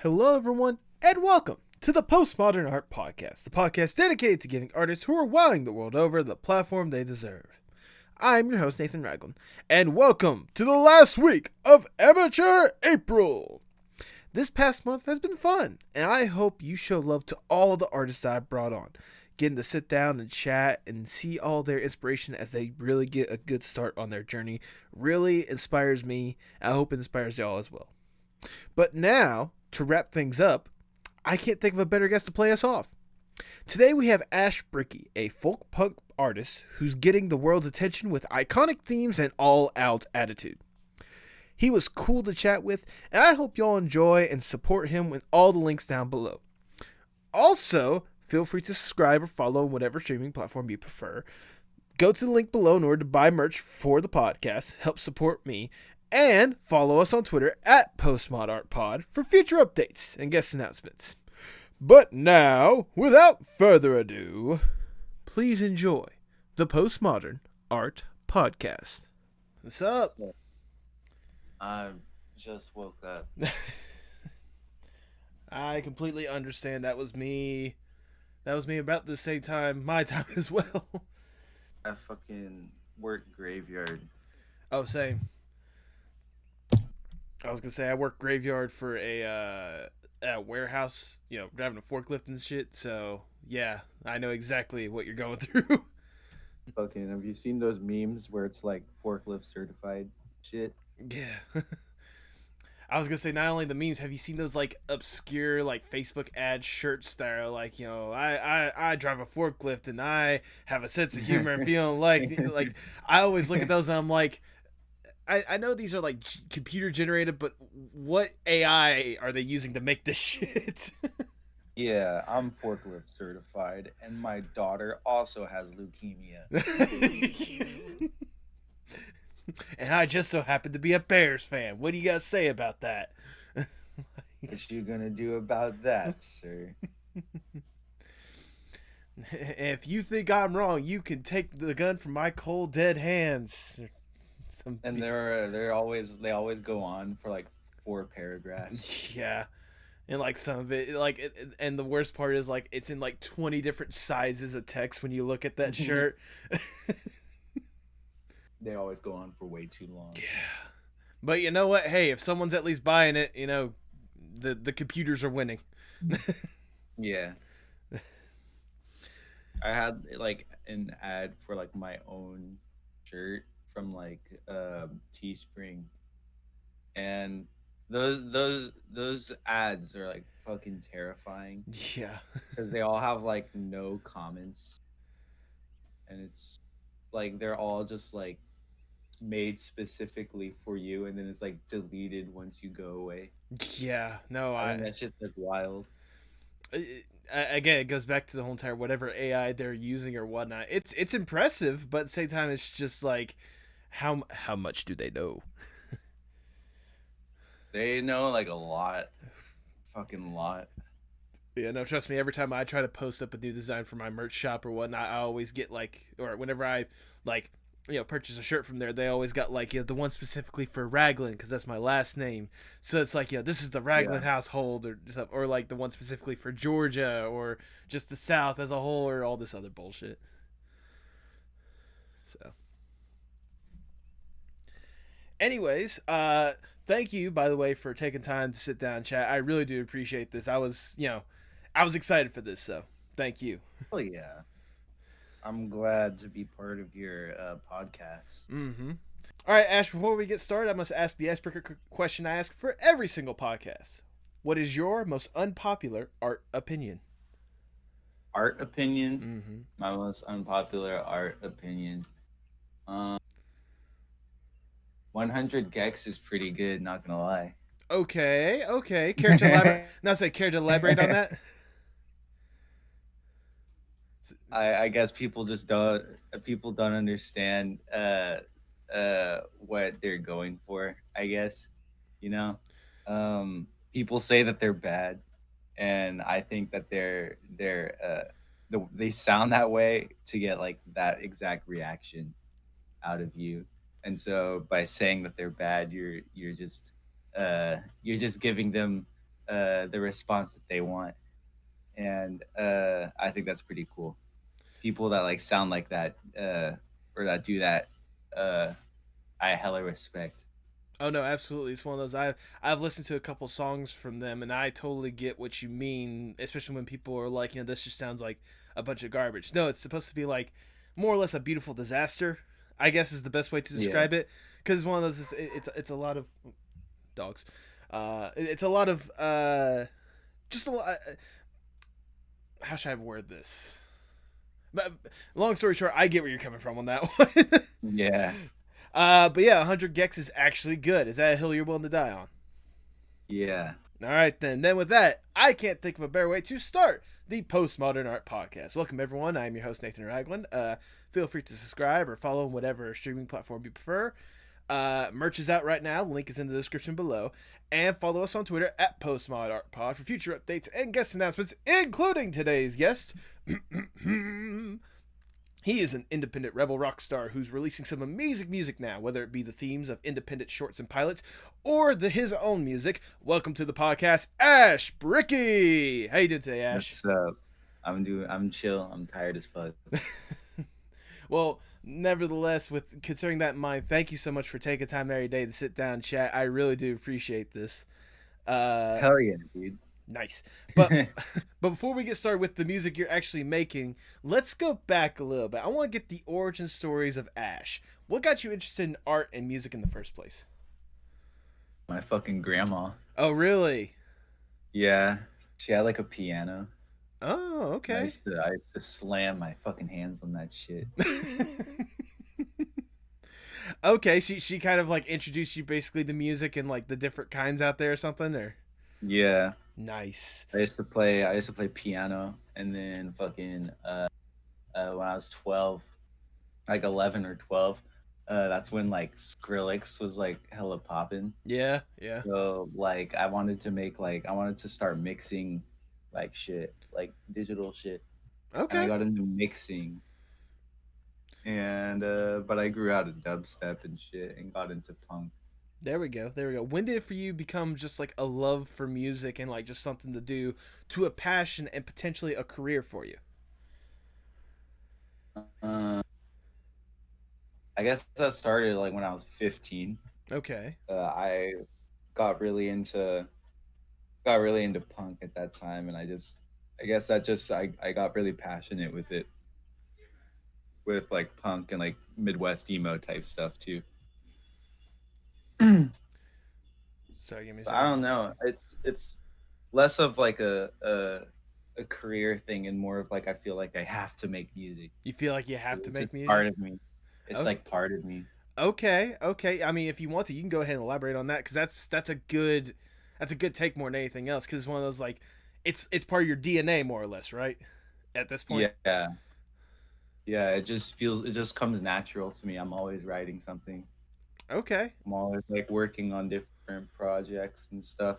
Hello, everyone, and welcome to the Postmodern Art Podcast, the podcast dedicated to giving artists who are wowing the world over the platform they deserve. I'm your host, Nathan Ragland, and welcome to the last week of Amateur April. This past month has been fun, and I hope you show love to all the artists I brought on. Getting to sit down and chat and see all their inspiration as they really get a good start on their journey really inspires me. I hope it inspires y'all as well. But now, to wrap things up, I can't think of a better guest to play us off. Today we have Ash Bricky, a folk punk artist who's getting the world's attention with iconic themes and all-out attitude. He was cool to chat with, and I hope y'all enjoy and support him with all the links down below. Also, feel free to subscribe or follow whatever streaming platform you prefer. Go to the link below in order to buy merch for the podcast, help support me, and follow us on Twitter at PostmodArtPod for future updates and guest announcements. But now, without further ado, please enjoy the Postmodern Art Podcast. What's up? I just woke up. I completely understand. That was me about the same time, my time as well. I fucking work graveyard. Oh, same. I was gonna say I work graveyard for a warehouse, driving a forklift and shit. So yeah, I know exactly what you're going through. Fucking, have you seen those memes where it's like forklift certified shit? Yeah. I was gonna say not only the memes. Have you seen those like obscure like Facebook ad shirts that are like, I drive a forklift and I have a sense of humor and feeling like I always look at those and I'm like, I know these are like computer generated, but what AI are they using to make this shit? Yeah, I'm forklift certified, and my daughter also has leukemia. And I just so happen to be a Bears fan. What do you got to say about that? What you gonna do about that, sir? If you think I'm wrong, you can take the gun from my cold dead hands. And they always go on for like 4 paragraphs. Yeah. And like some of it, and the worst part is like it's in like 20 different sizes of text when you look at that shirt. They always go on for way too long. Yeah. But you know what? Hey, if someone's at least buying it, the computers are winning. Yeah. I had like an ad for like my own shirt from like Teespring, and those ads are like fucking terrifying. Yeah. Because they all have like no comments, and it's like they're all just like made specifically for you, and then it's like deleted once you go away. Yeah. No, I mean, that's just like wild. Again, it goes back to the whole entire whatever AI they're using or whatnot. It's impressive, but at the same time, it's just like, how much do they know? They know like a lot, fucking lot. Yeah, no, trust me. Every time I try to post up a new design for my merch shop or whatnot, I always get like, or whenever I like, purchase a shirt from there, they always got like, the one specifically for Raglan because that's my last name. So it's like, this is the Raglan household or like the one specifically for Georgia or just the South as a whole or all this other bullshit. So, anyways, thank you by the way for taking time to sit down and chat. I really do appreciate this. I was excited for this, so thank you. Oh yeah. I'm glad to be part of your podcast. Mm-hmm. All right, Ash, before we get started, I must ask the Icebreaker question I ask for every single podcast. What is your most unpopular art opinion? Art opinion? Mm-hmm. My most unpopular art opinion. 100 Gex is pretty good, not gonna lie. Okay. Care to elaborate? Care to elaborate on that? I guess people don't understand what they're going for, I guess. People say that they're bad, and I think that they sound that way to get like that exact reaction out of you. And so by saying that they're bad, you're just giving them the response that they want, and I think that's pretty cool. People that like sound like that or that do that, uh, I hella respect. Oh no, absolutely. It's one of those I've listened to a couple songs from them, and I totally get what you mean. Especially when people are like, this just sounds like a bunch of garbage. No, it's supposed to be like more or less a beautiful disaster. I guess is the best way to Yeah, describe it. Because it's one of those. It's a lot of dogs. It's a lot of just a lot. How should I word this? But long story short, I get where you're coming from on that one. yeah, But yeah, 100 gex is actually good. Is that a hill you're willing to die on? yeah. All right, then. Then with that, I can't think of a better way to start the Postmodern Art Podcast. Welcome, everyone. I'm your host, Nathan Ragland. Feel free to subscribe or follow on whatever streaming platform you prefer. Merch is out right now. The link is in the description below. And follow us on Twitter at PostmodArtPod for future updates and guest announcements, including today's guest. He is an independent rebel rock star who's releasing some amazing music now, whether it be the themes of independent shorts and pilots or his own music. Welcome to the podcast, Ash Bricky. How you doing today, Ash? What's up? I'm chill. I'm tired as fuck. Well, nevertheless, with considering that in mind, thank you so much for taking time every day to sit down and chat. I really do appreciate this. Uh, Hell yeah, dude. Nice. But but before we get started with the music you're actually making, let's go back a little bit. I want to get the origin stories of Ash. What got you interested in art and music in the first place? My fucking grandma. Oh, really? Yeah, she had like a piano. Oh, I okay. used to I used to slam my fucking hands on that shit. Okay, she kind of like introduced you basically to music and like the different kinds out there or something or Yeah, nice. I used to play piano, and then fucking when I was 12, like 11 or 12, that's when like Skrillex was like hella popping. Yeah, yeah. So like I wanted to start mixing like shit, like digital shit. And I Okay. got into mixing, and but I grew out of dubstep and shit and got into punk. There we go. There we go. When did it for you become just like a love for music and like just something to do to a passion and potentially a career for you? Uh, I guess that started like when I was 15. Okay. I got really into got really into punk at that time, and I guess that just I got really passionate with it, with like punk and like Midwest emo type stuff too. Sorry, give me a I second. don't know. It's less of like a career thing and more of like I feel like I have to make music. You feel like you have to It's just make music? part of me. It's Okay. like part of me. Okay. Okay. I mean, if you want to, you can go ahead and elaborate on that because that's a good take more than anything else because it's one of those like it's part of your DNA more or less, right? At this point. Yeah. Yeah, it just comes natural to me. I'm always writing something. Okay. I'm always like working on different projects and stuff.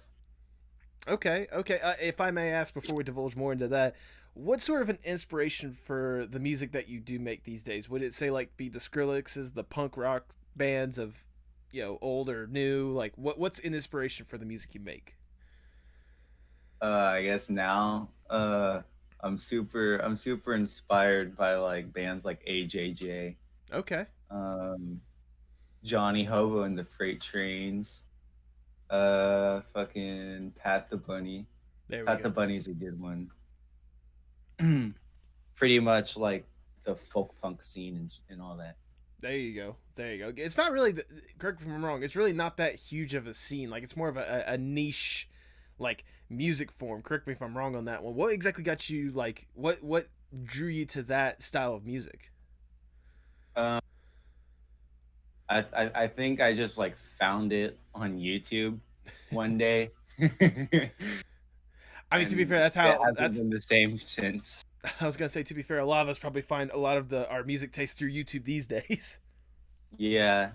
Okay. Okay. If I may ask before we divulge more into that, what sort of an inspiration for the music that you do make these days? Would it say like be the Skrillexes, the punk rock bands of old or new? Like what's an inspiration for the music you make? I guess now I'm super inspired by like bands like AJJ, Okay. um Johnny Hobo and the Freight Trains, fucking Pat the Bunny. There we Pat the go. Bunny's a good one. Pretty much like the folk punk scene and all that. There you go. There you go. It's not really. Correct me if I'm wrong. It's really not that huge of a scene. Like it's more of a niche, like music form. Correct me if I'm wrong on that one. What exactly got you like? What drew you to that style of music? Um, I think I just like found it on YouTube one day, I mean, to be and fair, that's shit how. hasn't That's. been the same since. I was gonna say. To be fair, a lot of us probably find a lot of the our music taste through YouTube these days. Yeah,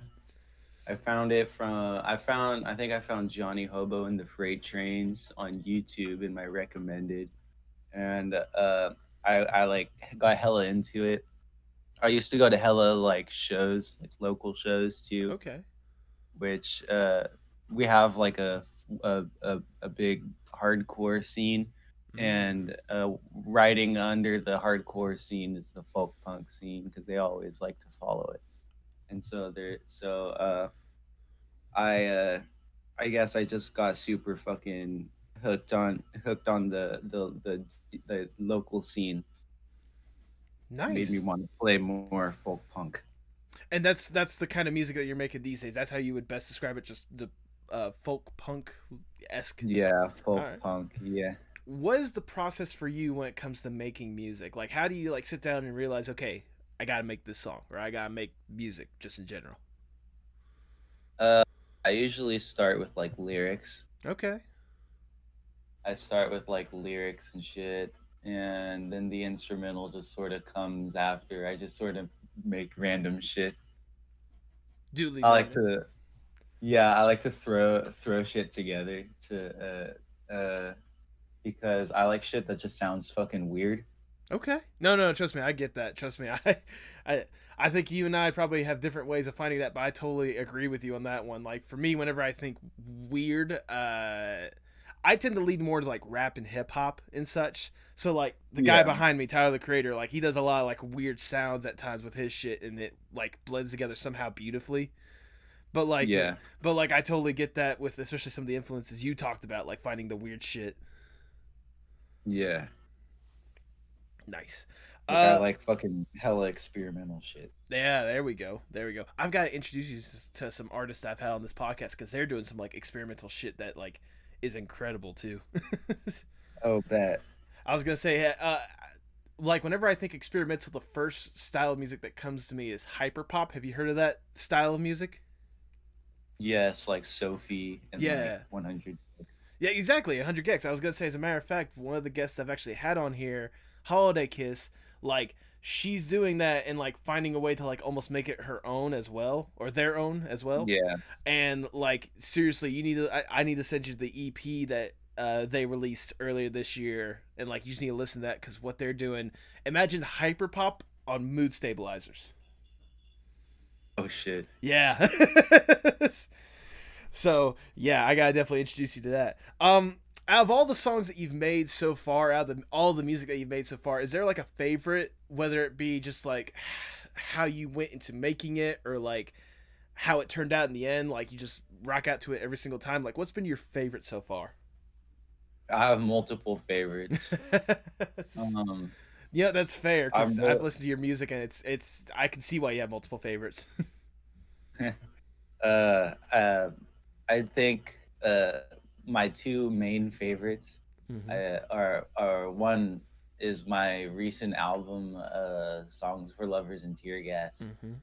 I think I found Johnny Hobo and the Freight Trains on YouTube in my recommended, and I like got hella into it. I used to go to hella like shows, like local shows too, Okay. which we have like a big hardcore scene, Mm. and riding under the hardcore scene is the folk punk scene because they always like to follow it. And so there, so I I guess I just got super fucking hooked on the local scene. Made me Nice. want to play more folk punk. And that's the kind of music that you're making these days. That's how you would best describe it. Just the folk punk esque. Yeah, All folk right. punk. Yeah. What is the process for you when it comes to making music? Like, how do you like sit down and realize, okay, I gotta make this song, or I gotta make music just in general? Uh, I usually start with like lyrics. Okay. I start with like lyrics and shit, and then the instrumental just sort of comes after. I just sort of make random shit. Duly I like noted. to, yeah, I like to throw shit together to because I like shit that just sounds fucking weird. Okay. No, no, trust me, I get that. Trust me, I, I think you and I probably have different ways of finding that, but I totally agree with you on that one. Like for me, whenever I think weird, I tend to lean more to like rap and hip hop and such. So like the guy Yeah, behind me, Tyler the Creator, like he does a lot of like weird sounds at times with his shit, and it like blends together somehow beautifully. But like, yeah, but like, I totally get that with especially some of the influences you talked about, like finding the weird shit. yeah. Nice. Like I Uh, like fucking hella experimental shit. Yeah, there we go. There we go. I've got to introduce you to some artists I've had on this podcast because they're doing some like experimental shit that like is incredible too. Oh, bet. I was gonna say, like whenever I think experimental, the first style of music that comes to me is hyperpop. Have you heard of that style of music? Yes, like Sophie and like Yeah, 100. yeah, exactly. 100 Gex. I was gonna say, as a matter of fact, one of the guests I've actually had on here, Holiday Kiss, like she's doing that and like finding a way to like almost make it her own as well, or their own as well. Yeah. And like seriously, you need to I need to send you the EP that they released earlier this year, and like you just need to listen to that because what they're doing. Imagine hyperpop on mood stabilizers. Oh shit. Yeah. So yeah, I gotta definitely introduce you to that. Out of all the songs that you've made so far, out of all the music that you've made so far, is there like a favorite? Whether it be just like how you went into making it, or like how it turned out in the end, like you just rock out to it every single time. Like, what's been your favorite so far? I have multiple favorites. Um, Yeah, that's fair I'm because I've real, listened to your music and it's I can see why you have multiple favorites. uh, uh, I think my two main favorites Mm-hmm. are one is my recent album, Songs for Lovers and Tear Gas. Mm-hmm.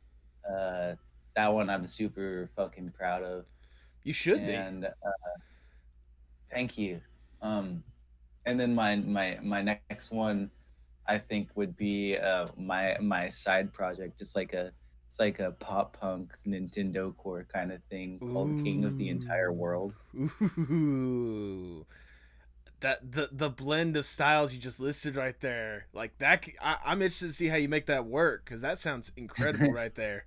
Uh, that one I'm super fucking proud of, You should be. and thank you. Um, and then my next one I think would be my side project, just like a it's like a pop punk Nintendo core kind of thing called King of the Entire Ooh, World. ooh, that the blend of styles you just listed right there, like that. I'm interested to see how you make that work because that sounds incredible right there.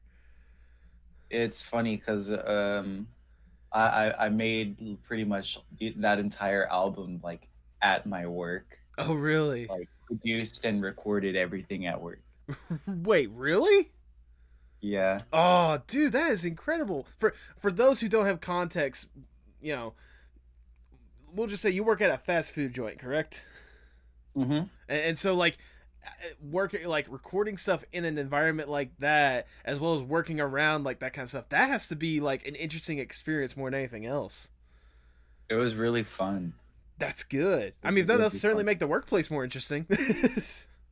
It's funny because I made pretty much that entire album like at my work, Oh, really? like produced and recorded everything at work. Wait, really? Yeah. Oh, dude, that is incredible. For those who don't have context, you know, we'll just say you work at a fast food joint, correct? Hmm. And so like working like recording stuff in an environment like that, as well as working around like that kind of stuff, that has to be like an interesting experience more than anything else. It was really fun. That's good. It I was mean, that does really certainly fun. make the workplace more interesting.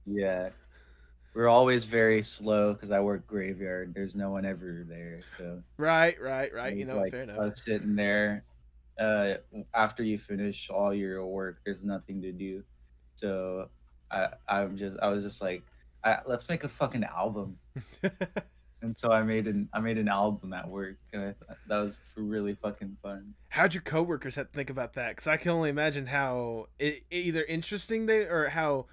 Yeah. We're always very slow because I work graveyard. There's no one ever there, so Right, right, it right. You was know, like fair enough. us sitting there. Uh, After you finish all your work, there's nothing to do. So I was just like, let's make a fucking album. And so I made an album at work, and that was really fucking fun. How'd your coworkers have to think about that? Because I can only imagine how either interesting they or how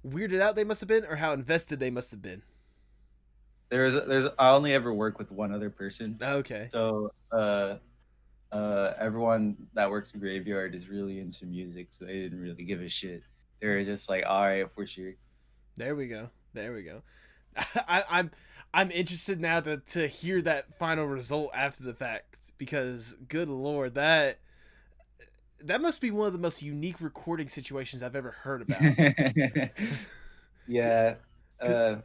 weirded out they must have been, or how invested they must have been. There's I only ever work with one other person, Okay. so everyone that works in graveyard is really into music, so they didn't really give a shit. They were just like, all right, for sure. There we go. There we go. I'm interested now to hear that final result after the fact because good lord that must be one of the most unique recording situations I've ever heard about. Yeah. 'Cause-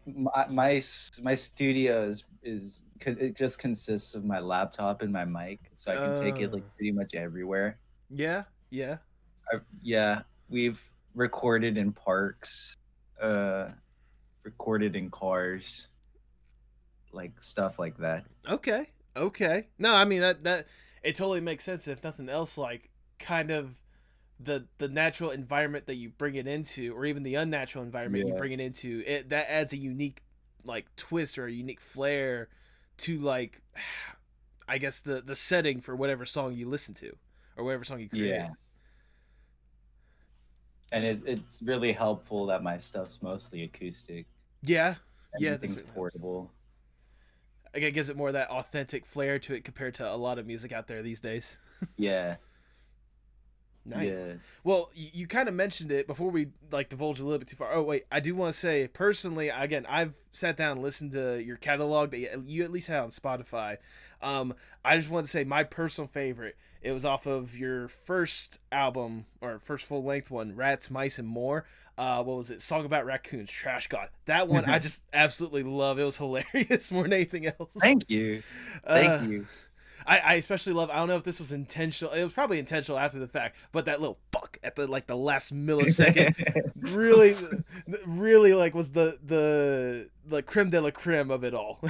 My studio it just consists of my laptop and my mic, so I can take it uh, like pretty much everywhere. yeah, yeah. Yeah, we've recorded in parks, uh, recorded in cars, like stuff like that. Okay, okay. No, I mean that it totally makes sense. If nothing else, like kind of the natural environment that you bring it into, or even the unnatural environment you Yeah, bring it into, it that adds a unique like twist or a unique flair to like I guess the setting for whatever song you listen to or whatever song you create. yeah, and it's really helpful that my stuff's mostly acoustic. Yeah, yeah, that Everything's certainly helps. portable. Like, it gives it more of that authentic flair to it compared to a lot of music out there these days. Yeah, Nice. yeah, Well, you kind of mentioned it before we like divulge a little bit too far. Oh wait, I do want to say personally, again, I've sat down and listened to your catalog that you at least had on Spotify. I just want to say my personal favorite. It was off of your first album or first full length one, Rats, Mice, and More. What was it? Song about raccoons, Trash God. That one I just absolutely love. It was hilarious more than anything else. Thank you, thank Uh, you. I especially love. I don't know if this was intentional. It was probably intentional after the fact, but that little fuck at the like the last millisecond, really, really like was the creme de la creme of it all.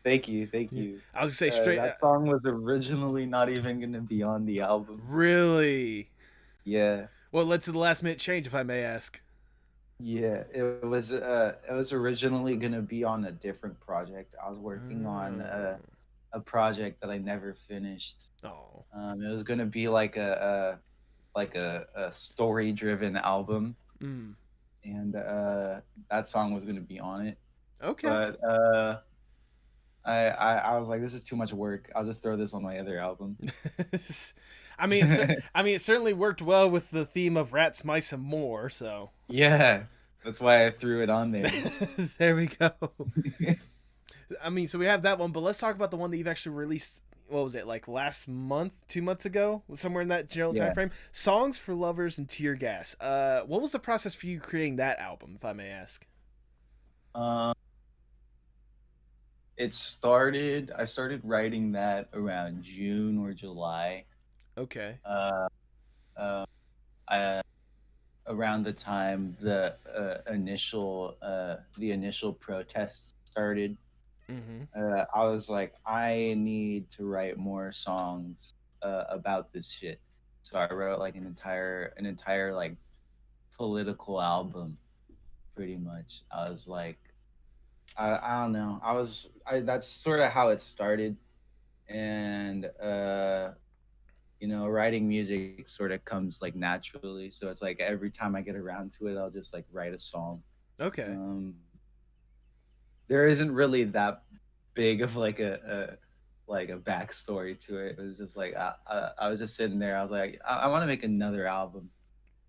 Thank you, thank Yeah. you. I was gonna say straight. That song was originally not even gonna be on the album. Really, Yeah, what led to the last minute change, if I may ask? yeah. It was originally gonna be on a different project. I was working on a project that I never finished. Oh, It was gonna be like a story driven album, mm. and that song was gonna be on it. Okay. But I was like, this is too much work. I'll just throw this on my other album. I mean, it certainly worked well with the theme of rats, mice, and more. So Yeah, that's why I threw it on there. there we go. I mean, so we have that one, but let's talk about the one that you've actually released. What was it like last month, 2 months ago, somewhere in that general time Yeah. frame? Songs for Lovers and Tear Gas. What was the process for you creating that album, if I may ask? Um, I started writing that around June or July. Okay. Uh, uh, I, around the time the initial protests started. Mm-hmm. I was like, I need to write more songs about this shit. So I wrote like an entire like political album, pretty much. I was like, I don't know. That's sort of how it started, and writing music sort of comes like naturally. So it's like every time I get around to it, I'll just like write a song. Okay. Um, there isn't really that big of like a backstory to it. It was just like I was just sitting there. I was like, I want to make another album,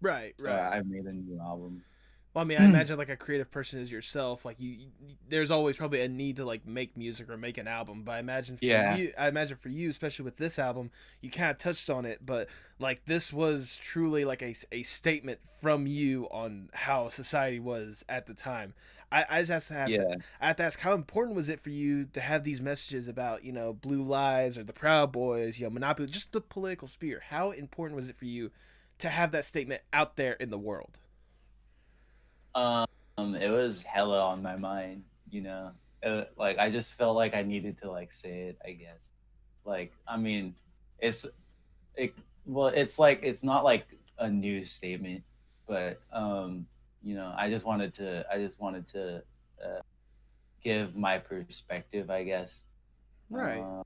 Right. so Right. I made a new album. Well, I mean, I imagine like a creative person as yourself, like there's always probably a need to like make music or make an album. But Yeah, I imagine for you, especially with this album, you kind of touched on it, but like this was truly like a statement from you on how society was at the time. I just yeah. I have to ask, how important was it for you to have these messages about blue lies or the Proud Boys, Monopoly, just the political sphere? How important was it for you to have that statement out there in the world? Um, it was hella on my mind. Like I just felt like I needed to like say it. I guess. Like I mean, it's it. Well, it's like it's not like a news statement, but I just wanted to uh, give my perspective. I guess. Right. Uh,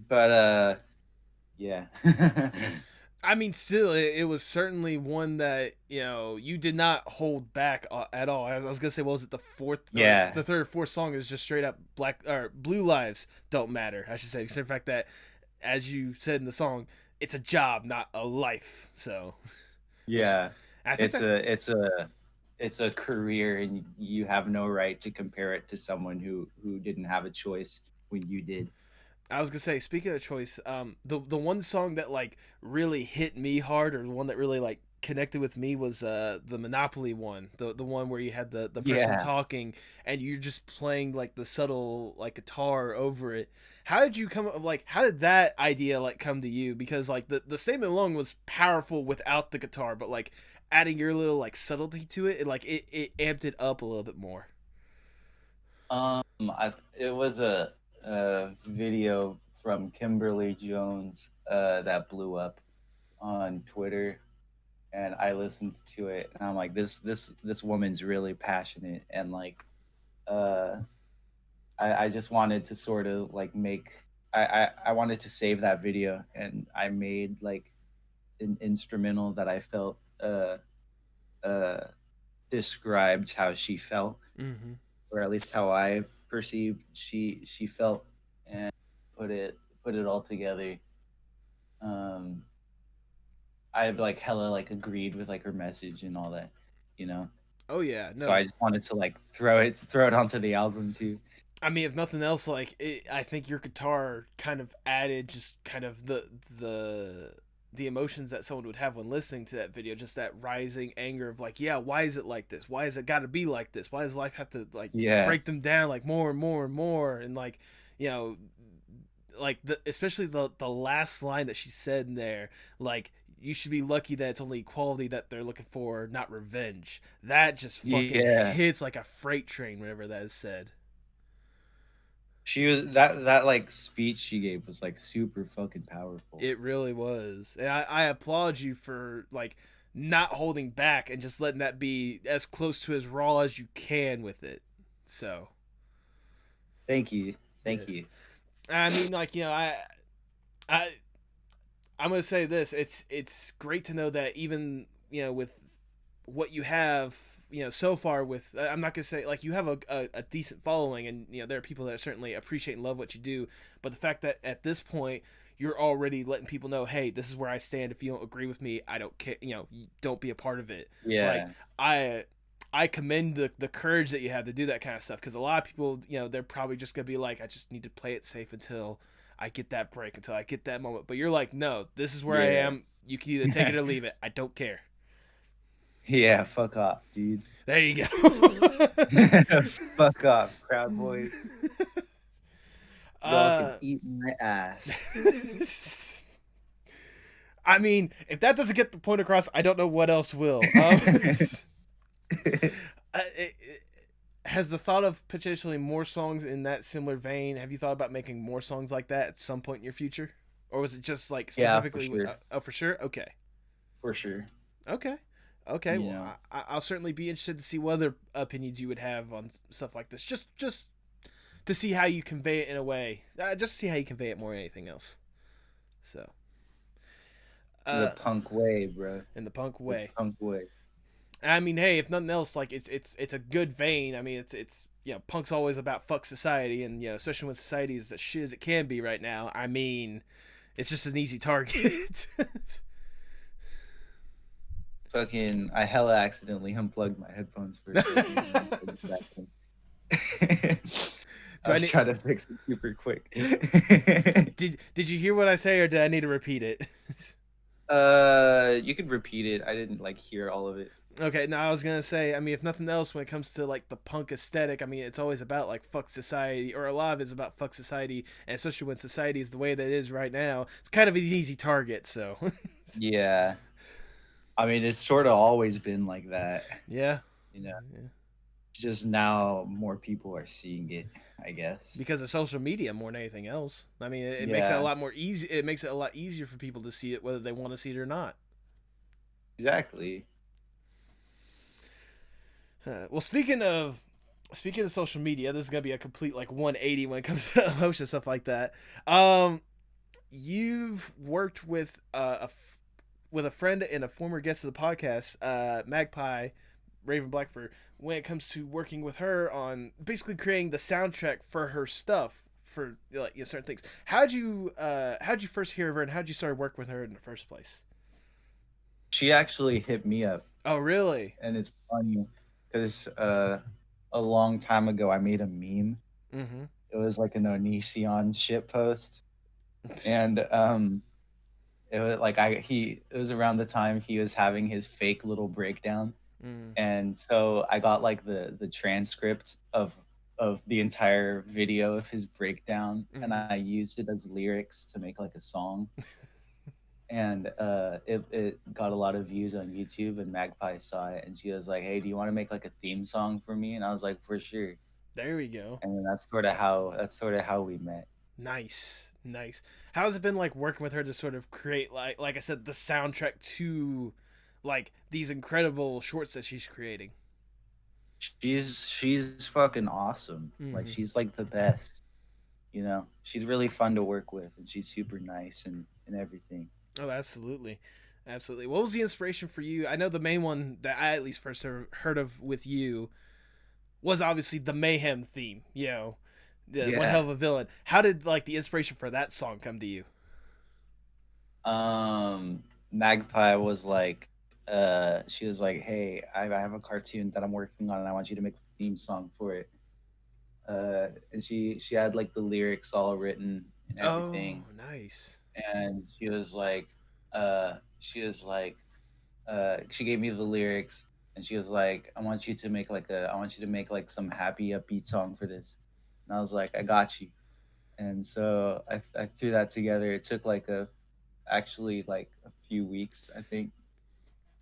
but yeah. I mean, still, it was certainly one that you did not hold back at all. I was gonna say, what was it, the fourth or Yeah. the third or fourth song is just straight up black or blue lives don't matter. I should say, except for the fact that, as you said in the song, it's a job, not a life. So, which Yeah. I think It's that's a career, and you have no right to compare it to someone who didn't have a choice when you did. I was gonna say, speaking of choice, the one song that like really hit me hard, or the one that really like connected with me was the Monopoly one, the one where you had the person Yeah. talking and you're just playing like the subtle like guitar over it. How did you come up like how did that idea like come to you? Because like the statement alone was powerful without the guitar, but like adding your little like subtlety to it, it amped it up a little bit more. It was a video from Kimberly Jones that blew up on Twitter, and I listened to it, and I'm like, this woman's really passionate, and like, uh, I just wanted to sort of like make, I wanted to save that video, and I made like an instrumental that I felt uh described how she felt, Mm-hmm. or at least how I perceived she felt, and put it put it all together. Um, I like hella like agreed with like her message and all that, you know. Oh yeah, So I no. just wanted to like throw it onto the album too. I mean, if nothing else, I think your guitar kind of added just kind of the emotions that someone would have when listening to that video, just that rising anger of like, yeah, why is it like this? Why is it got to be like this? Why does life have to like Yeah, break them down like more and more and more? And like, you know, like especially the last line that she said in there, like you should be lucky that it's only equality that they're looking for, not revenge. That just fucking yeah. hits like a freight train whenever that is said. She was that like speech she gave was like super fucking powerful. It really was. And I applaud you for like not holding back and just letting that be as close to as raw as you can with it. So, Thank you, thank yes. you. I mean, like, I I'm gonna say this. It's great to know that even with what you have so far with I'm not gonna say like you have a decent following, and there are people that certainly appreciate and love what you do, but the fact that at this point you're already letting people know, hey, this is where I stand. If you don't agree with me, I don't care. Don't be a part of it. Like Yeah, I commend the courage that you have to do that kind of stuff, because a lot of people they're probably just gonna be like, I just need to play it safe until I get that break, until I get that moment. But you're like, no, this is where I yeah, am. You can either take it or leave it. I don't care. yeah. Fuck off, dudes. There you go. Fuck off, crowd boys. Y'all can uh, eat my ass. I mean, if that doesn't get the point across, I don't know what else will. Has the thought of potentially more songs in that similar vein? Have you thought about making more songs like that at some point in your future, or was it just like Yeah, for specifically? sure, Oh, for sure. Okay. for sure. Okay. Okay. You Well, know, I'll certainly be interested to see what other opinions you would have on stuff like this. Just to see how you convey it in a way. Just to see how you convey it more than anything else. So, the uh, punk way, bro. in the punk The way. punk way. I mean, hey, if nothing else, like it's a good vein. I mean, it's punk's always about fuck society, and especially when society is as shit as it can be right now. I mean, it's just an easy target. Fucking, I hella accidentally unplugged my headphones for a second. And then plugged it back in. I Do I was need? trying to fix it super quick. Did you hear what I say, or did I need to repeat it? You could repeat it. I didn't like hear all of it. Okay, now I was gonna say, I mean, if nothing else, when it comes to like the punk aesthetic, I mean, it's always about like fuck society, or a lot of it's about fuck society, and especially when society is the way that it is right now, it's kind of an easy target. So, Yeah, I mean, it's sort of always been like that, yeah, you know. yeah, Just now more people are seeing it, I guess. because of social media more than anything else. I mean, it makes it a Yeah, lot more easy. It makes it a lot easier for people to see it, whether they want to see it or not. exactly. Well, speaking of social media, this is gonna be a complete like 180 when it comes to emotion stuff like that. You've worked with with a friend and a former guest of the podcast, Magpie Raven Blackford, when it comes to working with her on basically creating the soundtrack for her stuff for like certain things. How'd you first hear of her and how'd you start working with her in the first place? She actually hit me up, Oh, really? and it's funny because a long time ago I made a meme. Mm-hmm. It was like an Onision shit post, and it was like it was around the time he was having his fake little breakdown, Mm. and so I got like the transcript of the entire video of his breakdown, and Mm-hmm. I used it as lyrics to make like a song. And it got a lot of views on YouTube, and Magpie saw it, and she was like, "Hey, do you want to make like a theme song for me?" And I was like, "For sure." There we go. And then that's sort of how we met. Nice, nice. How's it been like working with her to sort of create like I said the soundtrack to like these incredible shorts that she's creating? She's fucking awesome. Like Mm-hmm. she's like the best. You know, she's really fun to work with, and she's super nice and everything. Oh, absolutely, absolutely. What was the inspiration for you? I know the main one that I at least first heard of with you was obviously the Mayhem theme. The one hell Yeah. of a villain. How did like the inspiration for that song come to you? Magpie was like, she was like, "Hey, I have a cartoon that I'm working on, and I want you to make the theme song for it." And she had like the lyrics all written and Oh, everything, nice. and she was like, she gave me the lyrics, and she was like, I want you to make like some happy upbeat song for this," and I was like, "I got you." And so I threw that together. It took like actually like a few weeks, I think,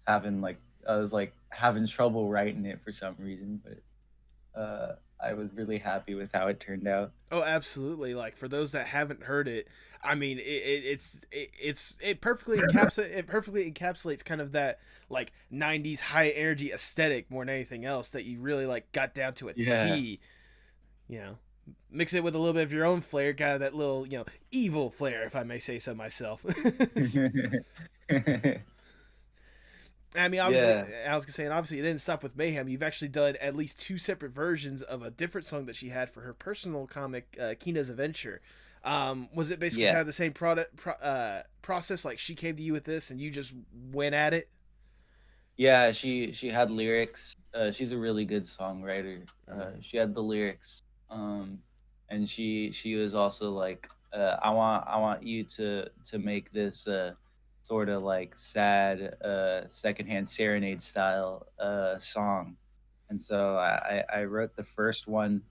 having like I was like having trouble writing it for some reason, but I was really happy with how it turned out. Oh, absolutely. Like for those that haven't heard it, I mean, it perfectly encapsulates kind of that like '90s high energy aesthetic more than anything else that you really like got down to a Yeah. T. You know, mix it with a little bit of your own flair, kind of that little evil flair, if I may say so myself. I mean, obviously, Yeah. I was gonna say, and obviously, it didn't stop with Mayhem. You've actually done at least two separate versions of a different song that she had for her personal comic, Kinas Adventure. Was it basically Yeah. kind of the same process? Like she came to you with this, and you just went at it. Yeah, she had lyrics. She's a really good songwriter. Mm-hmm. She had the lyrics. Um, and she was also like, I want you to make this sort of like sad secondhand serenade style song. And so I wrote the first one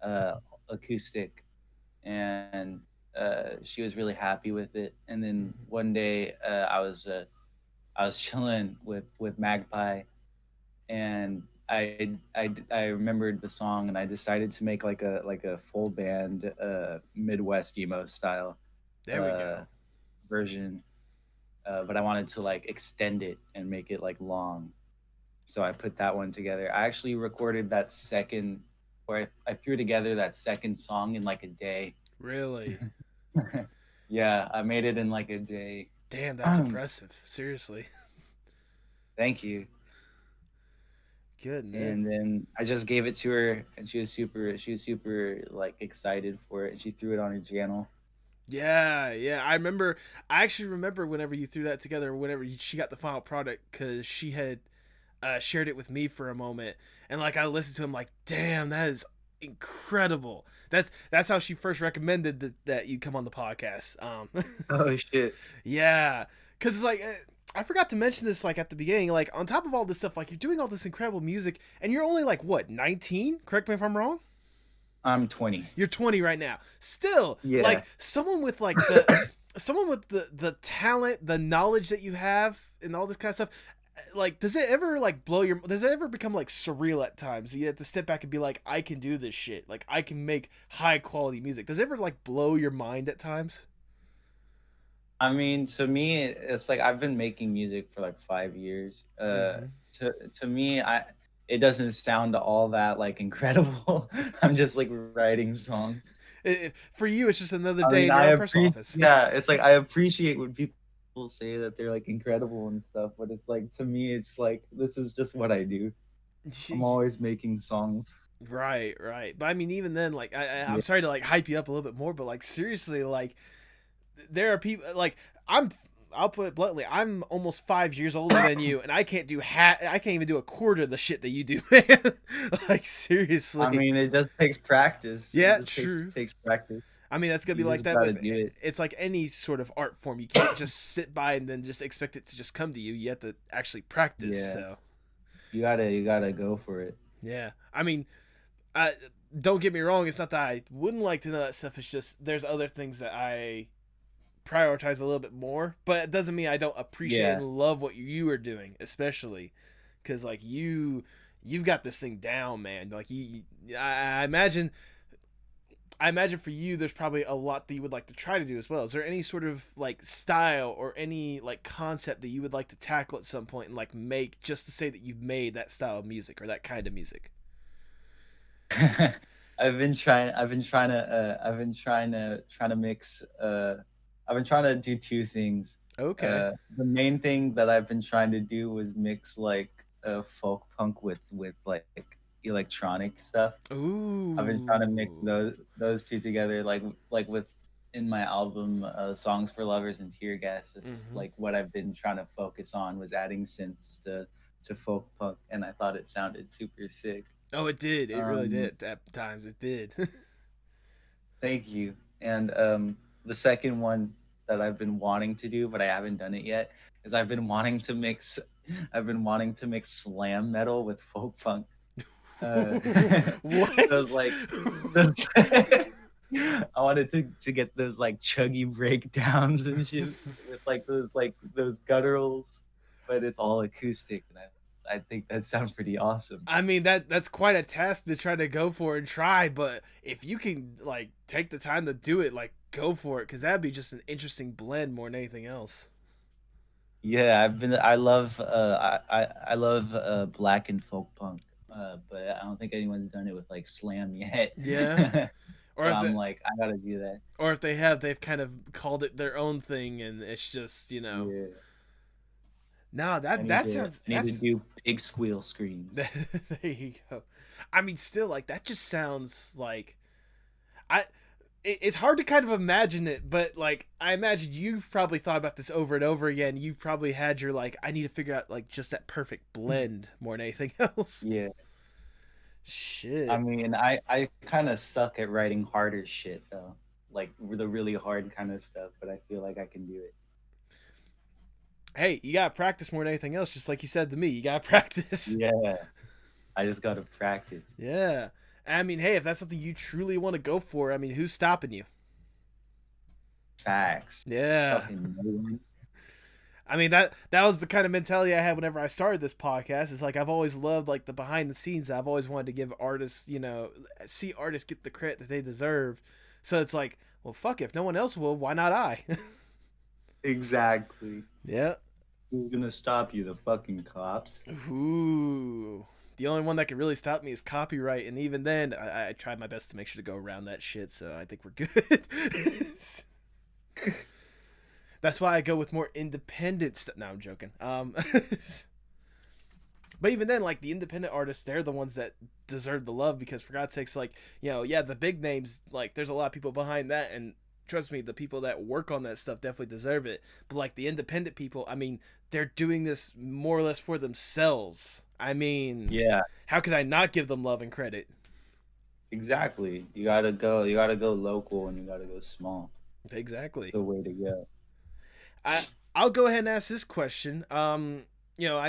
uh acoustic, and she was really happy with it. And then Mm-hmm. one day I was chilling with Magpie, and I remembered the song, and I decided to make like a full band Midwest emo style There we uh, go. version, but I wanted to like extend it and make it like long. So I put that one together. I actually recorded that second, or I threw together that second song in like a day. Really? Yeah, I made it in like a day. Damn, that's impressive. Seriously. Thank you. Goodness. And then I just gave it to her, and she was super like excited for it, and she threw it on her channel. Yeah, yeah. I actually remember whenever you threw that together, whenever she got the final product, because she had shared it with me for a moment, and like I listened to him, like, damn, that is incredible. That's how she first recommended that you come on the podcast. Oh shit. Yeah, because it's like I forgot to mention this like at the beginning. Like on top of all this stuff, like you're doing all this incredible music, and you're only like what 19? Correct me if I'm wrong. I'm 20. You're 20 right now. Still, Yeah. like someone with the talent, the knowledge that you have, and all this kind of stuff. Like, does it ever like blow your? Does it ever become like surreal at times? You have to step back and be like, I can do this shit. Like, I can make high quality music. Does it ever like blow your mind at times? I mean, to me, it's like I've been making music for like 5 years. Mm-hmm. To me, I it doesn't sound all that like incredible. I'm just like writing songs. For you, it's just another I day mean, in your I own personal appreciate. office. Yeah, it's like I appreciate when people say that they're like incredible and stuff, but it's like to me, it's like this is just what I do. I'm always making songs. Right, right. But I mean, even then, like, I'm Yeah. sorry to like hype you up a little bit more, but like, seriously, like, there are people like I'm. I'll put it bluntly. I'm almost 5 years older than you, and I can't do I can't even do a quarter of the shit that you do, man. Like I seriously. mean, it just takes practice. It Yeah, just true. takes practice. I mean, that's gonna be You like just that gotta with. do it. It's like any sort of art form. You can't just sit by and then just expect it to just come to you. You have to actually practice. Yeah, So you gotta go for it. yeah. I mean, I don't get me wrong. It's not that I wouldn't like to know that stuff. It's just there's other things that I prioritize a little bit more, but it doesn't mean I don't appreciate Yeah. and love what you are doing, especially because like you've got this thing down, man. Like I imagine for you there's probably a lot that you would like to try to do as well. Is there any sort of like style or any like concept that you would like to tackle at some point and like make just to say that you've made that style of music or that kind of music? I've been trying to mix. I've been trying to do two things. Okay. The main thing that I've been trying to do was mix like folk punk with like electronic stuff. I've been trying to mix Ooh. those two together, like with in my album, "Songs for Lovers" and "Tear Gas." It's Mm-hmm. like what I've been trying to focus on was adding synths to folk punk, and I thought it sounded super sick. Oh, it did. It really Um, did. At times, it did. Thank you. And the second one that I've been wanting to do, but I haven't done it yet, is I've been wanting to mix slam metal with folk punk. Uh, those What? like those I wanted to get those like chuggy breakdowns and shit with like those gutturals, but it's all acoustic, and I think that sounds pretty awesome. I mean that's quite a task to try to go for and try, but if you can like take the time to do it, like go for it, because that'd be just an interesting blend more than anything else. Yeah, I love black and folk punk, but I don't think anyone's done it with like slam yet. Yeah, or So if I'm they, like, I gotta do that. or if they have, they've kind of called it their own thing, and it's just Yeah, no, I that need that to sounds I need to that's do pig squeal screams. there you go. I mean, still like that just sounds like I it's hard to kind of imagine it, but like I imagine you've probably thought about this over and over again. You've probably had your like I need to figure out like just that perfect blend more than anything else. Yeah, I Shit. mean, I kind of suck at writing harder shit though, like the really hard kind of stuff. But I feel like I can do it. Hey, you gotta practice more than anything else, just like you said to me. You gotta practice. Yeah, I just gotta practice. Yeah. I mean, hey, if that's something you truly want to go for, I mean, who's stopping you? Facts. Yeah. Fucking no one. I mean that was the kind of mentality I had whenever I started this podcast. It's like I've always loved like the behind the scenes. I've always wanted to give artists, see artists get the credit that they deserve. So it's like, well, fuck, if no one else will, why not I? Exactly. Yeah. Who's gonna stop you? The fucking cops. Ooh. The only one that can really stop me is copyright, and even then, I tried my best to make sure to go around that shit. So I think we're good. That's why I go with more independent stuff. No, I'm joking. But even then, like the independent artists, they're the ones that deserve the love because, for God's sakes, like yeah, the big names, like there's a lot of people behind that, and trust me, the people that work on that stuff definitely deserve it. But like the independent people, I mean, they're doing this more or less for themselves. I mean, Yeah, how could I not give them love and credit? exactly. You gotta go local and you gotta go small. Exactly. The way to go. I I'll go ahead and ask this question. I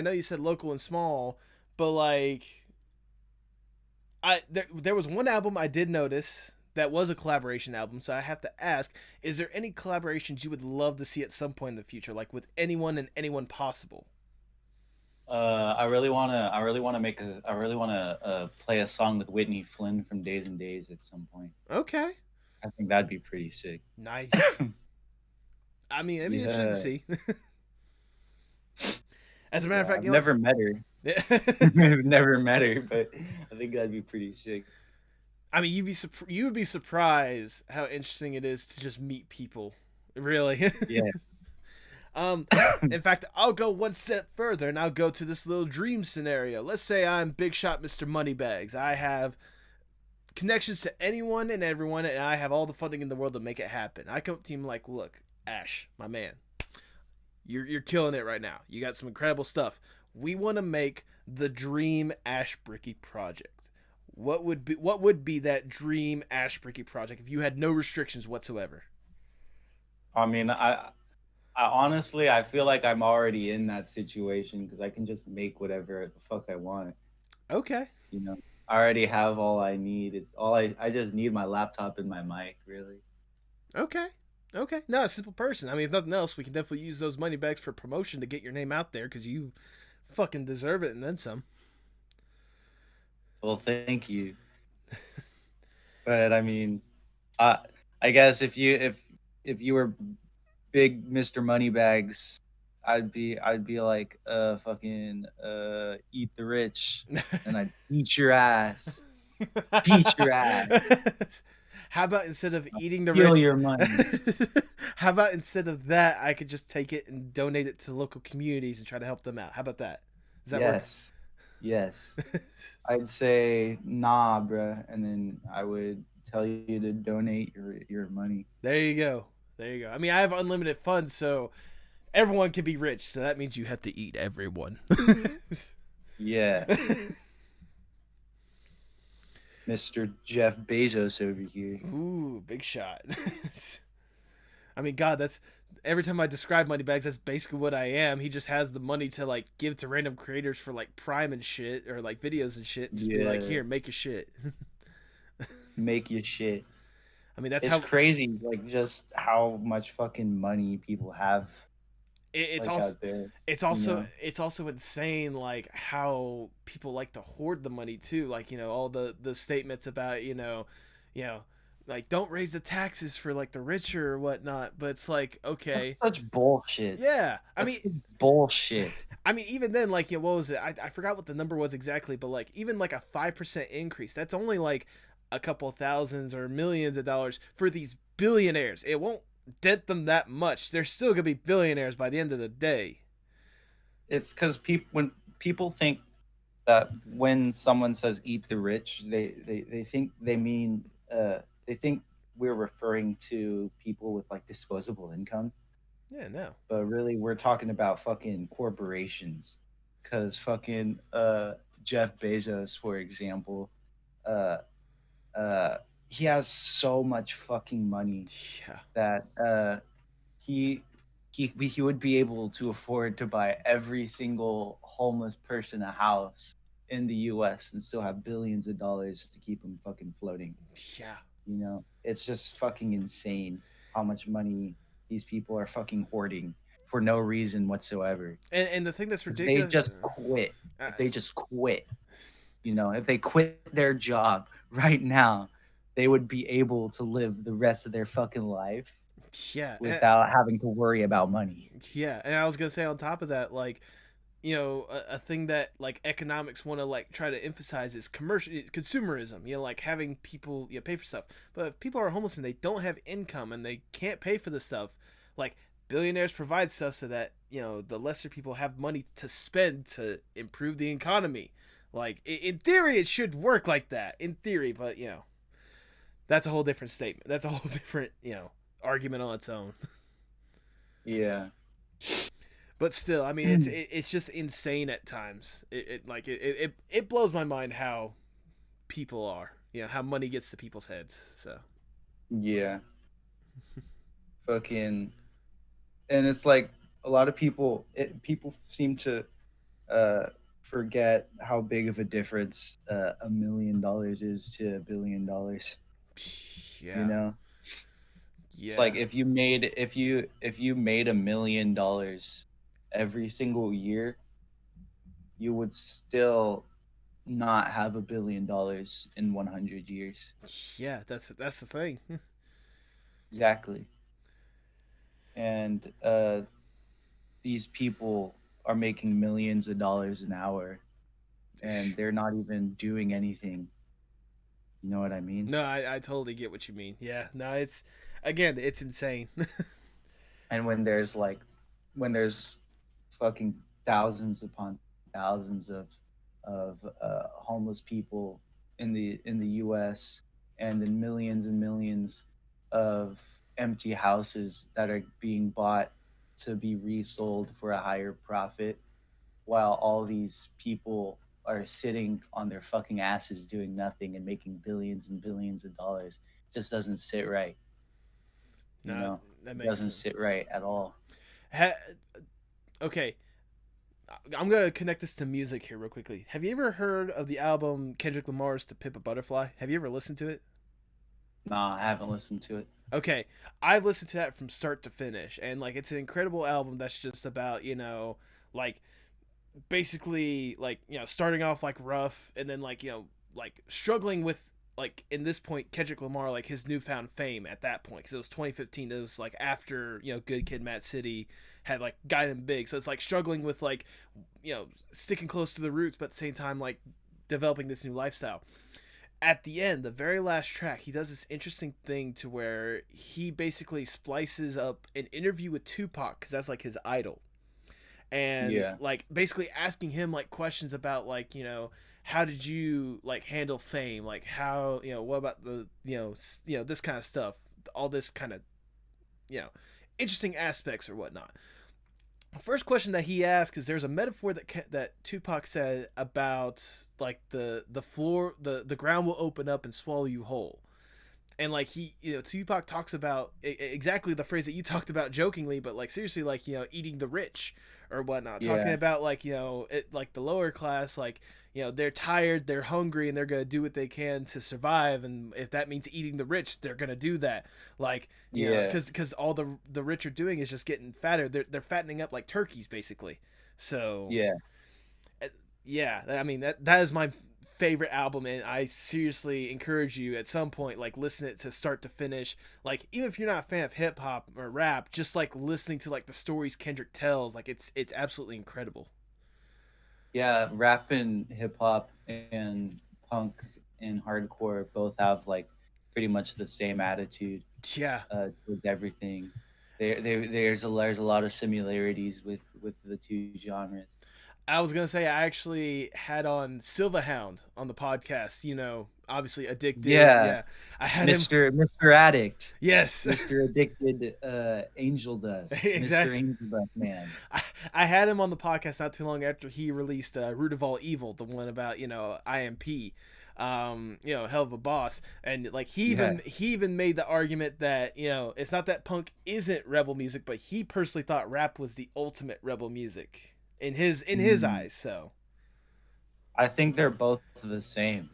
know you said local and small, but like there was one album I did notice that was a collaboration album, so I have to ask: is there any collaborations you would love to see at some point in the future, like with anyone and anyone possible? I really wanna play a song with Whitney Flynn from Days and Days at some point. Okay, I think that'd be pretty sick. nice. I mean, it'd be interesting to Yeah, see. As a matter of yeah. fact, I've never met her. yeah. I've never met her, but I think that'd be pretty sick. I mean, you would be surprised how interesting it is to just meet people. Really. Yeah, In fact, I'll go one step further and I'll go to this little dream scenario. Let's say I'm Big Shot Mr. Moneybags. I have connections to anyone and everyone, and I have all the funding in the world to make it happen. I come to him like, look, Ash, my man, you're killing it right now. You got some incredible stuff. We want to make the dream Ash Bricky project. What would be that dream Ash Bricky project if you had no restrictions whatsoever? I mean, I honestly, I feel like I'm already in that situation because I can just make whatever the fuck I want. Okay. You know, I already have all I need. It's all I just need my laptop and my mic, really. Okay. Okay. Not a simple person. I mean, if nothing else, we can definitely use those money bags for promotion to get your name out there because you fucking deserve it and then some. Well, thank you. But I mean, I I guess if you were big Mr. Moneybags, I'd be like fucking eat the rich, and I'd beat your ass. Beat your ass. How about instead of I'll eating the steal rich, your money. how about instead of that, I could just take it and donate it to local communities and try to help them out? How about that? Does that work? Yes. Yes. I'd say nah, bruh, and then I would tell you to donate your money. There you go. There you go. I mean, I have unlimited funds, so everyone can be rich. So that means you have to eat everyone. Yeah. Mr. Jeff Bezos over here. Ooh, big shot. I mean, God, that's every time I describe Moneybags, that's basically what I am. He just has the money to like give to random creators for like Prime and shit, or like videos and shit. And just be like, Yeah. here, make your shit. Make your shit. I mean, that's It's how crazy, like just how much fucking money people have it's like also. out there, It's you also know? it's also insane, like how people like to hoard the money too. Like all the statements about you know, like don't raise the taxes for like the richer or whatnot. But it's like okay, That's such bullshit. yeah. That's such bullshit. I mean, even then, like, what was it? I forgot what the number was exactly, but like, even like a 5% increase, that's only like a couple thousands or millions of dollars for these billionaires. It won't dent them that much. They're still gonna be billionaires by the end of the day. It's because people when people think that when someone says "eat the rich," they think they mean they think we're referring to people with like disposable income, Yeah, no. but really we're talking about fucking corporations. Because fucking Jeff Bezos, for example, uh, uh, he has so much fucking money Yeah. that he he would be able to afford to buy every single homeless person a house in the U.S. and still have billions of dollars to keep him fucking floating. Yeah. You know, it's just fucking insane how much money these people are fucking hoarding for no reason whatsoever. And the thing that's If they ridiculous. just quit, Uh, if they just quit, if they quit their job right now, they would be able to live the rest of their fucking life yeah. without having to worry about money. Yeah. And I was gonna say on top of that, like, a thing that like economics want to like try to emphasize is commercial consumerism. Like having people pay for stuff. But if people are homeless and they don't have income and they can't pay for the stuff, like billionaires provide stuff so that the lesser people have money to spend to improve the economy. Like in theory, it should work like that. In theory, but that's a whole different statement. That's a whole different argument on its own. Yeah. But still, I mean, it's just insane at times. It blows my mind how people are. How money gets to people's heads. So Yeah. Fucking, and it's like a lot of people seem to uh forget how big of a difference $1 million is to $1 billion. You yeah, know, it's yeah, like if you made $1 million every single year, you would still not have $1 billion in 100 years. yeah. That's the thing. Exactly. And these people are making millions of dollars an hour, and they're not even doing anything. You know what I mean? No, I totally get what you mean. Yeah, no, it's insane. And when there's like when there's fucking thousands upon thousands of homeless people in the U.S. and then millions and millions of empty houses that are being bought to be resold for a higher profit, while all these people are sitting on their fucking asses doing nothing and making billions and billions of dollars, just doesn't sit right. You No, know, that it makes doesn't sense. sit right at all. Ha- okay, I'm gonna connect this to music here real quickly. Have you ever heard of the album Kendrick Lamar's "To Pimp a Butterfly"? Have you ever listened to it? Nah, I haven't listened to it. Okay, I've listened to that from start to finish, and like it's an incredible album that's just about like basically like starting off like rough, and then like like struggling with like in this point Kendrick Lamar like his newfound fame at that point because it was 2015. It was like after Good Kid, Mad City had like got him big, so it's like struggling with like sticking close to the roots, but at the same time like developing this new lifestyle. At the end, the very last track, he does this interesting thing to where he basically splices up an interview with Tupac because that's like his idol, and Yeah, like basically asking him like questions about like how did you like handle fame, like how what about the this kind of stuff, all this kind of you know interesting aspects or whatnot. The first question that he asked is there's a metaphor that Tupac said about like the floor, the ground will open up and swallow you whole. And like he Tupac talks about exactly the phrase that you talked about jokingly, but like seriously, like eating the rich or whatnot, talking yeah, about like like the lower class, like they're tired, they're hungry, and they're gonna do what they can to survive, and if that means eating the rich, they're gonna do that. Like yeah, because all the rich are doing is just getting fatter. They're fattening up like turkeys basically. So yeah. yeah, I mean that is my favorite album, and I seriously encourage you at some point like listen it to start to finish. Like even if you're not a fan of hip hop or rap, just like listening to like the stories Kendrick tells, like it's absolutely incredible. Yeah, rap and hip hop and punk and hardcore both have like pretty much the same attitude Yeah, towards everything. There's a lot of similarities with the two genres. I was gonna say I actually had on Silverhound on the podcast. Obviously addicted. Yeah, Yeah, I had him. Mr. Addict, Yes, Mr. Addicted, Angel Dust, Mr. exactly. Angel Dust Man. I had him on the podcast not too long after he released Root of All Evil, the one about IMP, hell of a boss, and like Yeah. he even made the argument that it's not that punk isn't rebel music, but he personally thought rap was the ultimate rebel music in his Mm, eyes. So I think they're both the same.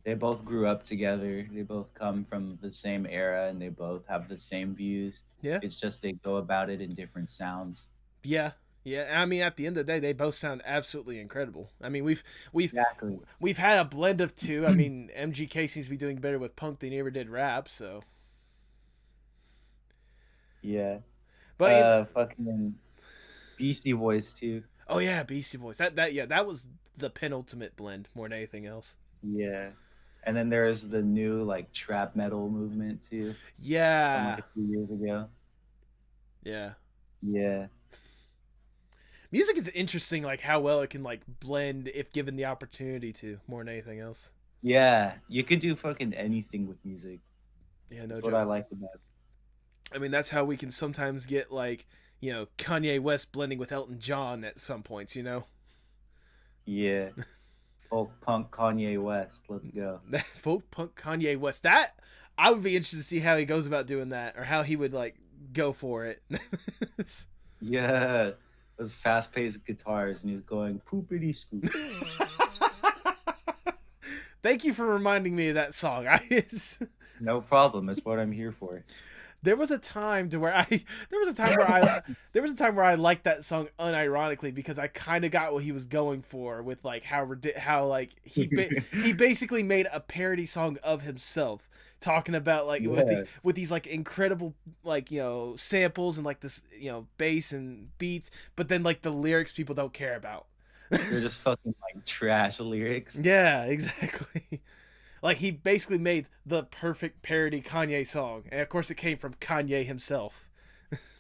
They both grew up together. They both come from the same era and they both have the same views. yeah, It's just they go about it in different sounds. yeah. Yeah, I mean, at the end of the day, they both sound absolutely incredible. I mean, we've Exactly. we've had a blend of two. I mean, MGK seems to be doing better with punk than he ever did rap. So, Yeah. but Fucking Beastie Voice too. oh yeah, Beastie Voice. That was the penultimate blend more than anything else. Yeah. And then there's the new like trap metal movement too from like Yeah, a few years ago. yeah. Yeah. Music is interesting, like how well it can like blend if given the opportunity to, more than anything else. Yeah. You could do fucking anything with music. Yeah, no That's what I joke. like about it. I mean, that's how we can sometimes get like Kanye West blending with Elton John at some points. Yeah. Folk punk Kanye West. Let's go. That folk punk Kanye West. That I would be interested to see how he goes about doing that, or how he would like go for it. Yeah. Those fast paced guitars and he's going poopity scoop. Thank you for reminding me of that song. No problem. That's what I'm here for. There was a time to where I there was a time where I there was a time where I liked that song unironically because I kind of got what he was going for with like how like he basically made a parody song of himself talking about like Yeah. with these like incredible like samples and like this bass and beats, but then like the lyrics people don't care about. They're just fucking like trash lyrics. Yeah, exactly. Like he basically made the perfect parody Kanye song, and of course it came from Kanye himself.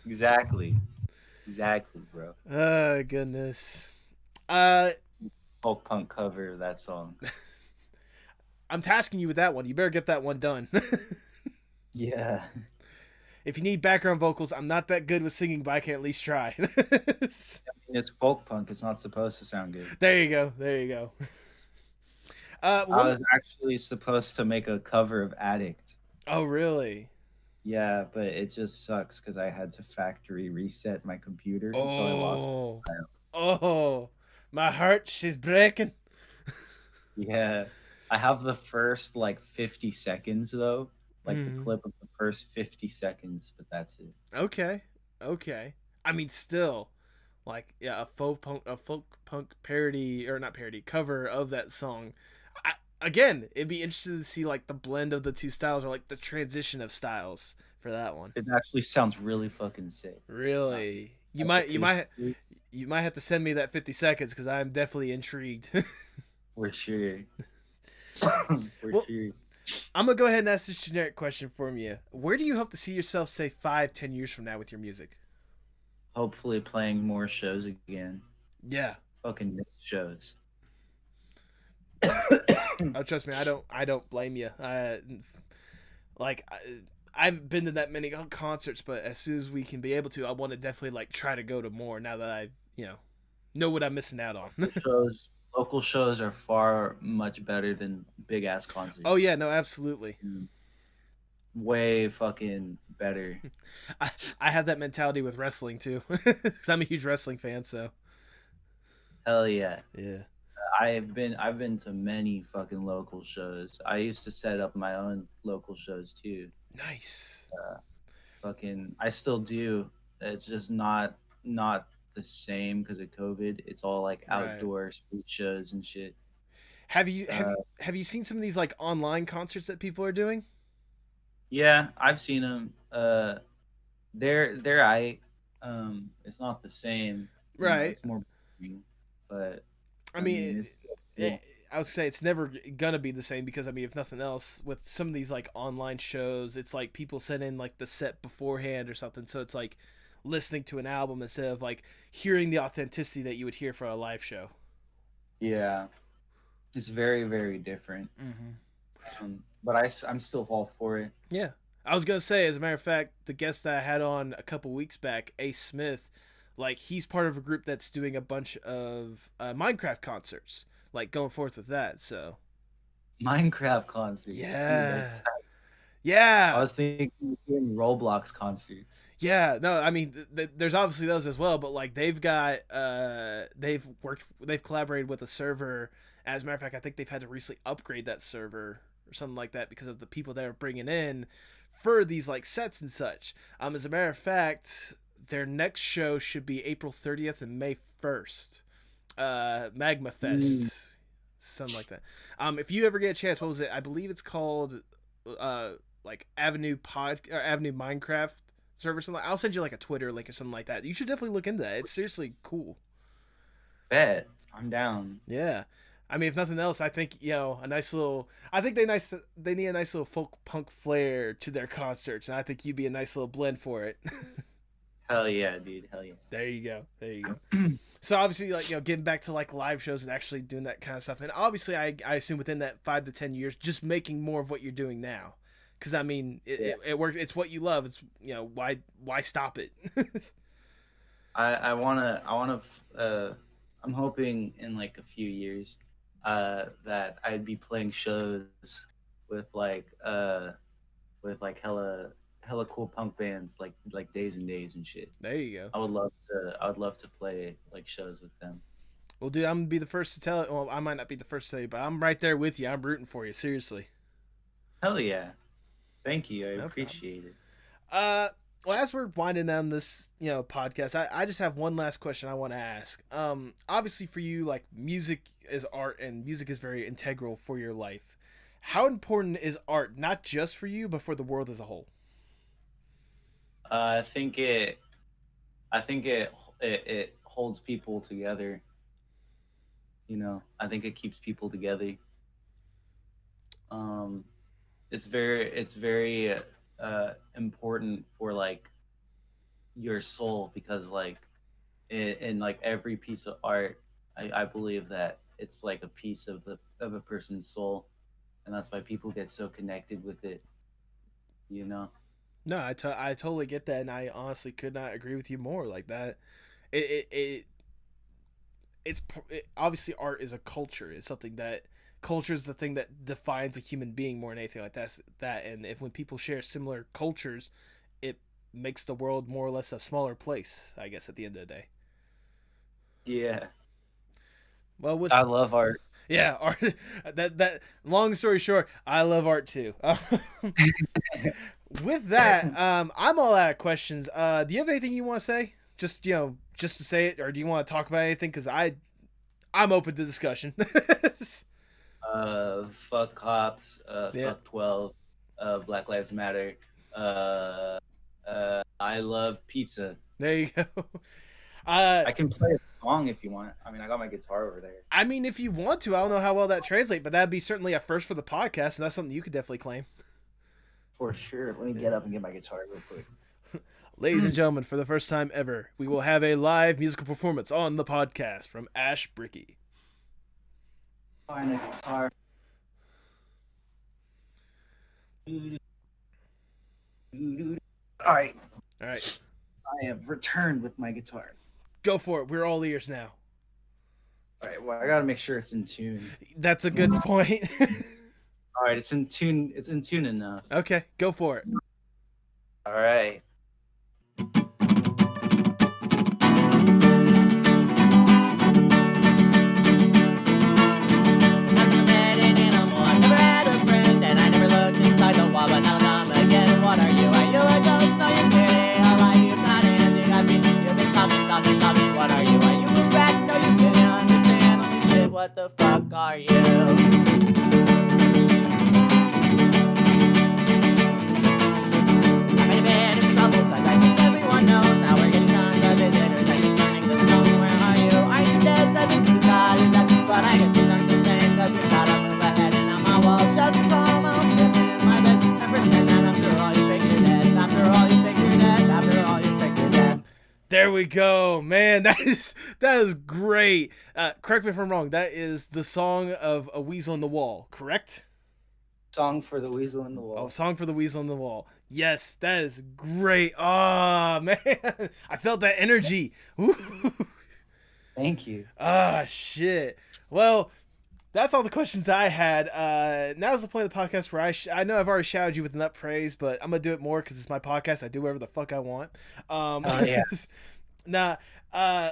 Exactly. Exactly, bro. Oh goodness. Uh, Folk punk cover of that song. I'm tasking you with that one. You better get that one done. Yeah. If you need background vocals, I'm not that good with singing, but I can at least try. It's folk punk. It's not supposed to sound good. There you go. There you go. Well, I let me. was actually supposed to make a cover of Addict. Oh, really? Yeah, but it just sucks because I had to factory reset my computer, so I lost Oh, my file. oh, my heart, she's breaking. Yeah. I have the first like 50 seconds though, like the Mm, clip of the first 50 seconds, but that's it. okay, okay. I mean, still, like, yeah, a folk punk parody or not parody cover of that song. I, again, it'd be interesting to see like the blend of the two styles or like the transition of styles for that one. It actually sounds really fucking sick. Uh, Really, like acoustically, you might have to send me that 50 seconds because I'm definitely intrigued. for sure. For Well, sure. I'm gonna go ahead and ask this generic question from you. Where do you hope to see yourself, say, 5, 10 years from now with your music? Hopefully playing more shows again. Yeah. Fucking missed shows. Oh, trust me, I don't blame you. Like, I've been to that many concerts, but as soon as we can be able to, I want to definitely like try to go to more. Now that I, know what I'm missing out on. shows Local shows are far much better than big ass Oh concerts. yeah, no, absolutely. Way fucking better. I I have that mentality with wrestling too, because I'm a huge wrestling fan. So Hell yeah. yeah, I've been to many fucking local shows. I used to set up my own local shows too. nice. Fucking I still do. It's just not the same because of COVID. It's all like Right. outdoor street shows and shit. Have you have Uh, you have you seen some of these like online concerts that people are doing? yeah, I've seen them. They're I. It's not the same. You know, Right. it's more boring, but I I mean, mean, it's still it, cool. I would say it's never gonna be the same because I mean, if nothing else, with some of these like online shows, it's like people send in like the set beforehand or something, so it's like listening to an album instead of like hearing the authenticity that you would hear for a live show. Yeah, it's very very different. Mm-hmm. But I'm still all for it. Yeah. I was gonna say, as a matter of fact, the guest that I had on a couple weeks back, Ace Smith, like he's part of a group that's doing a bunch of Minecraft concerts, like going forth with that. So Minecraft concerts, dude. That's yeah, I yeah, was thinking of doing Roblox concerts. yeah. No, I mean, there's obviously those as well, but like they've collaborated with a server. As a matter of fact, I think they've had to recently upgrade that server or something like that because of the people they were bringing in for these like sets and such. As a matter of fact, their next show should be April 30th and May 1st. Magma Mm. Fest, something like that. If you ever get a chance, what was it? I believe it's called uh like Avenue Minecraft server. Something. I'll send you like a Twitter link or something like that. You should definitely look into that. It's seriously cool. Bet I'm down. Yeah. I mean, if nothing else, I think a nice little. I think they need a nice little folk punk flair to their concerts, and I think you'd be a nice little blend for it. Hell yeah, dude. Hell yeah. There you go. There you go. So obviously, like getting back to like live shows and actually doing that kind of stuff, and obviously, I assume within that 5 to 10 years, just making more of what you're doing now, because I mean, Yeah. it works. It's what you love. It's why stop it? I wanna. I'm hoping in like a few years, that I'd be playing shows with like uh, with like hella cool punk bands like Days and Days and shit. There you go. I would love to play like shows with them. Well, dude, I'm gonna be the first to tell it. Well, I might not be the first to tell you, but I'm right there with you. I'm rooting for you. Seriously. Hell yeah. Thank you. I No problem. appreciate it. Uh, well, as we're winding down this, podcast, I just have one last question I want to ask. Obviously for you, like music is art, and music is very integral for your life. How important is art, not just for you, but for the world as a whole? Uh, I think it I think it holds people together, you know. I think it keeps people together. Um it's very important for like your soul because like in like every piece of art, I believe that it's like a piece of a person's soul, and that's why people get so connected with it. You know. No, I totally get that, and I honestly could not agree with you more. Like that, it obviously art is a culture. It's something that culture is the thing that defines a human being more than anything like that. And if when people share similar cultures, it makes the world more or less a smaller place. I guess at the end of the day. Yeah, Well, with I love art. yeah, art. That long story short, I love art too. With that, I'm all out of questions. Do you have anything you want to say? Just just to say it, or do you want to talk about anything? Because I'm open to discussion. Fuck cops. Yeah, Fuck 12. Black Lives Matter. Uh, I love pizza. there you go. Uh, I can play a song if you want. I mean, I got my guitar over there. I mean, if you want to, I don't know how well that translates, but that'd be certainly a first for the podcast, and that's something you could definitely claim. For sure. Let me get up and get my guitar real quick. Ladies and gentlemen, for the first time ever, we will have a live musical performance on the podcast from Ash Bricky. Find a guitar. All right. All right, I have returned with my guitar. go for it. We're all ears now. All right. Well, I gotta make sure it's in tune. That's a good point. All right. It's in tune. It's in tune enough. Okay, go for it. All right. What the fuck are you? I'm in a bit of trouble cause I think everyone knows. Now we're getting tons of visitors. I keep turning the stone. Where are you? Are you dead? Said this is God. Is that just what I guess you learned the same? Cause you gotta move ahead and on my walls. Just calm, I'll slip in my bed and pretend that after all you think you're dead. After all you think you're dead. After all you think you're dead. There we go, man. That is great. Correct me if I'm wrong. That is the song of A Weasel in the Wall, correct? Song for the Weasel in the Oh, Wall. song for the Weasel in the Wall. Yes, that is great. Oh man, I felt that energy. Woo. Thank you. Ah, shit. Well, that's all the questions I had. Now's the point of the podcast where I know I've already shouted you with enough praise, but I'm gonna do it more because it's my podcast. I do whatever the fuck I want. Oh, yeah. Nah,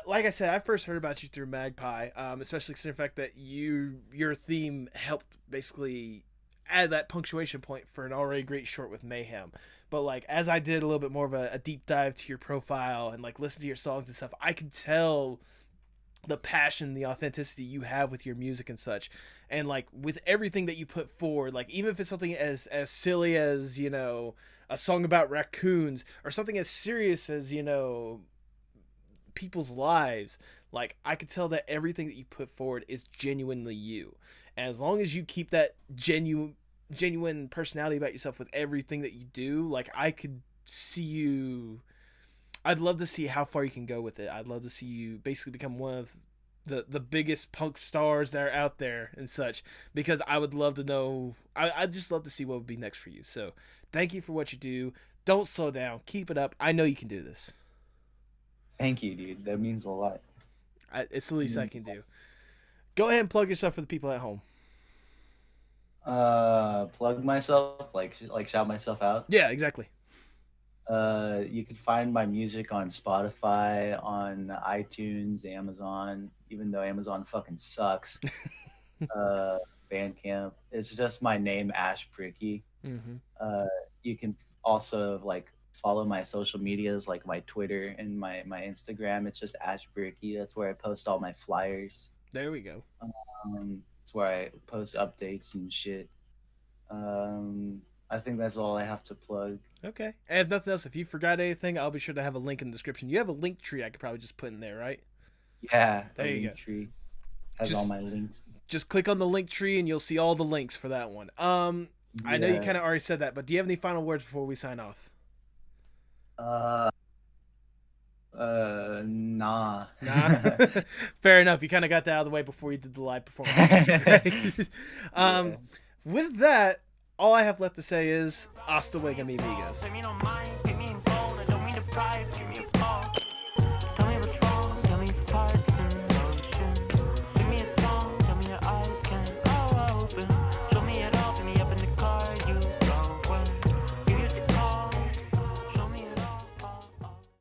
like I said, I first heard about you through Magpie, especially considering the fact that your theme helped basically add that punctuation point for an already great short with Mayhem. But like as I did a little bit more of a deep dive to your profile and like listen to your songs and stuff, I could tell the passion, the authenticity you have with your music and such, and like with everything that you put forward, like even if it's something as silly as a song about raccoons or something as serious as people's lives, like I could tell that everything that you put forward is genuinely you, and as long as you keep that genuine personality about yourself with everything that you do, like I could see you. I'd love to see how far you can go with it. I'd love to see you basically become one of the biggest punk stars that are out there and such, because I would love to know. I'd just love to see what would be next for you. So thank you for what you do. Don't slow down. Keep it up. I know you can do this. Thank you, dude. That means a lot. It's the least I can do. Go ahead and plug yourself for the people at home. Plug myself, like shout myself out. Yeah, exactly. You can find my music on Spotify, on iTunes, Amazon, even though Amazon fucking sucks. Bandcamp. It's just my name, Ash Bricky. Mm-hmm. You can also like follow my social medias, like my Twitter and my Instagram. It's just Ash Bricky. That's where I post all my flyers. There we go. It's where I post updates and shit. I think that's all I have to plug. Okay. And if nothing else, if you forgot anything, I'll be sure to have a link in the description. You have a link tree I could probably just put in there, right? Yeah, there you go. Tree has Just- all my links. Just click on the link tree and you'll see all the links for that one. I know you kind of already said that, but do you have any final words before we sign off? Nah. Nah. Fair enough. You kind of got that out of the way before you did the live performance. Right? Yeah. With that, all I have left to say is hasta luego, amigos. Pay me no mind, pay me in gold, I don't mean to bribe you.